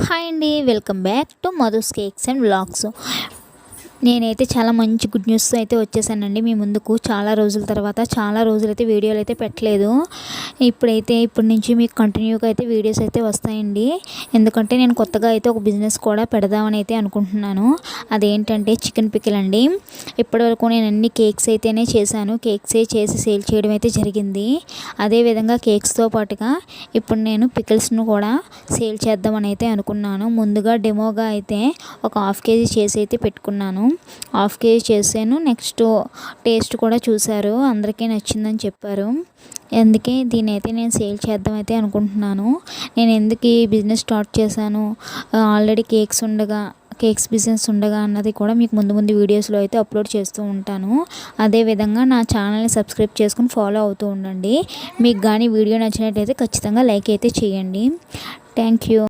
Hi అండి, welcome back to Madhu's cakes and vlogs. నేనైతే చాలా మంచి గుడ్ న్యూస్ అయితే వచ్చేసానండి మీ ముందుకు. చాలా రోజుల తర్వాత చాలా రోజులైతే వీడియోలు అయితే పెట్టలేదు. ఇప్పటి నుంచి మీకు కంటిన్యూగా అయితే వీడియోస్ అయితే వస్తాయండి. ఎందుకంటే నేను కొత్తగా అయితే ఒక బిజినెస్ కూడా పెడదామని అయితే అనుకుంటున్నాను. అదేంటంటే చికెన్ పికిల్ అండి. ఇప్పటివరకు నేను అన్ని కేక్స్ అయితేనే చేశాను. కేక్సే చేసి సేల్ చేయడం అయితే జరిగింది. అదేవిధంగా కేక్స్తో పాటుగా ఇప్పుడు నేను పికిల్స్ను కూడా సేల్ చేద్దామని అయితే అనుకున్నాను. ముందుగా డెమోగా అయితే ఒక హాఫ్ కేజీ చేసి అయితే పెట్టుకున్నాను. హాఫ్ కేజీ చేసాను. నెక్స్ట్ టేస్ట్ కూడా చూశారు, అందరికీ నచ్చిందని చెప్పారు. అందుకే దీన్ని అయితే నేను సేల్ చేద్దాం అయితే అనుకుంటున్నాను. నేను ఎందుకు ఈ బిజినెస్ స్టార్ట్ చేశాను, ఆల్రెడీ కేక్స్ బిజినెస్ ఉండగా అన్నది కూడా మీకు ముందు వీడియోస్లో అయితే అప్లోడ్ చేస్తూ ఉంటాను. అదేవిధంగా నా ఛానల్ని సబ్స్క్రైబ్ చేసుకుని ఫాలో అవుతూ ఉండండి. మీకు కానీ వీడియో నచ్చినట్లయితే ఖచ్చితంగా లైక్ అయితే చేయండి. Thank you.